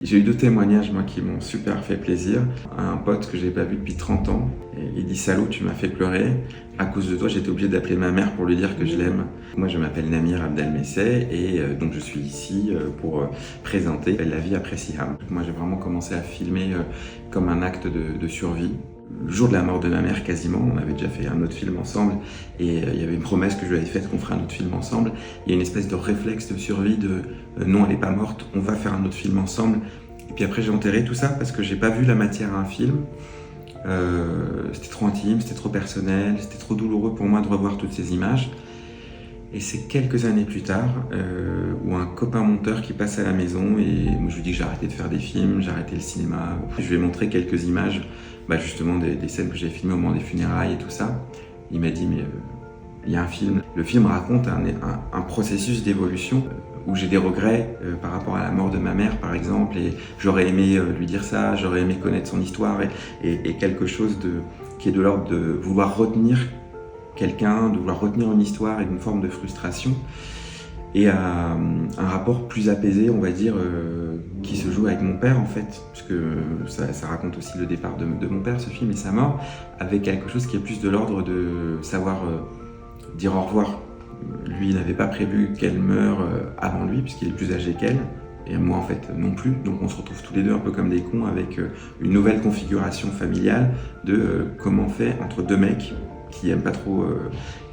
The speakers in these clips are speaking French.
J'ai eu 2 témoignages moi qui m'ont super fait plaisir. Un pote que j'ai pas vu depuis 30 ans, et il dit: «Salaud, tu m'as fait pleurer. À cause de toi, j'étais obligé d'appeler ma mère pour lui dire que je l'aime». Moi, je m'appelle Namir Abdelmesseh et donc je suis ici pour présenter La vie après Siham. Moi, j'ai vraiment commencé à filmer comme un acte de survie. Le jour de la mort de ma mère, quasiment, on avait déjà fait un autre film ensemble et il y avait une promesse que je lui avais faite qu'on ferait un autre film ensemble. Il y a une espèce de réflexe de survie de non, elle n'est pas morte, on va faire un autre film ensemble. Et puis après, j'ai enterré tout ça parce que j'ai pas vu la matière à un film. C'était trop intime, c'était trop personnel, c'était trop douloureux pour moi de revoir toutes ces images. Et c'est quelques années plus tard où un copain monteur qui passe à la maison et moi je lui dis que j'ai arrêté de faire des films, j'ai arrêté le cinéma. Je lui ai montré quelques images, justement des scènes que j'avais filmées au moment des funérailles et tout ça. Il m'a dit mais il y a un film. Le film raconte un processus d'évolution où j'ai des regrets par rapport à la mort de ma mère par exemple et j'aurais aimé lui dire ça, j'aurais aimé connaître son histoire et quelque chose qui est de l'ordre de vouloir retenir quelqu'un, de vouloir retenir une histoire et une forme de frustration et un rapport plus apaisé, on va dire, qui se joue avec mon père en fait, puisque ça raconte aussi le départ de mon père, ce film, et sa mort, avec quelque chose qui est plus de l'ordre de savoir dire au revoir. Lui, il n'avait pas prévu qu'elle meure avant lui, puisqu'il est plus âgé qu'elle, et moi en fait non plus, donc on se retrouve tous les deux un peu comme des cons avec une nouvelle configuration familiale de comment on fait entre deux mecs qui aiment pas trop,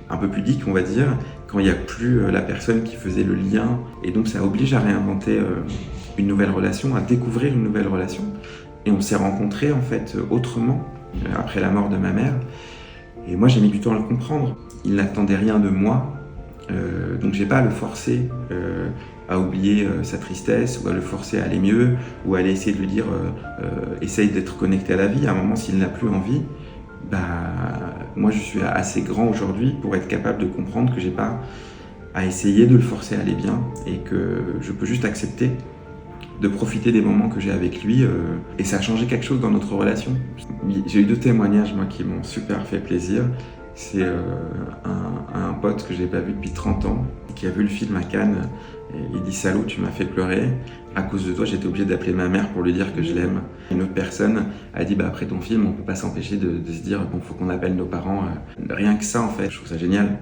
un peu pudique on va dire, quand il n'y a plus la personne qui faisait le lien, et donc ça oblige à réinventer une nouvelle relation, à découvrir une nouvelle relation. Et on s'est rencontrés en fait autrement après la mort de ma mère, et moi j'ai mis du temps à le comprendre. Il n'attendait rien de moi, donc j'ai pas à le forcer à oublier sa tristesse, ou à le forcer à aller mieux, ou à aller essayer de lui dire essaye d'être connecté à la vie. À un moment, s'il n'a plus envie, moi je suis assez grand aujourd'hui pour être capable de comprendre que j'ai pas à essayer de le forcer à aller bien et que je peux juste accepter de profiter des moments que j'ai avec lui et ça a changé quelque chose dans notre relation. J'ai eu 2 témoignages moi qui m'ont super fait plaisir. C'est un pote que j'ai pas vu depuis 30 ans qui a vu le film à Cannes et il dit: «Salaud, tu m'as fait pleurer. À cause de toi, j'étais obligé d'appeler ma mère pour lui dire que je l'aime». Une autre personne a dit: après ton film, on peut pas s'empêcher de se dire bon, faut qu'on appelle nos parents. Rien que ça en fait, je trouve ça génial.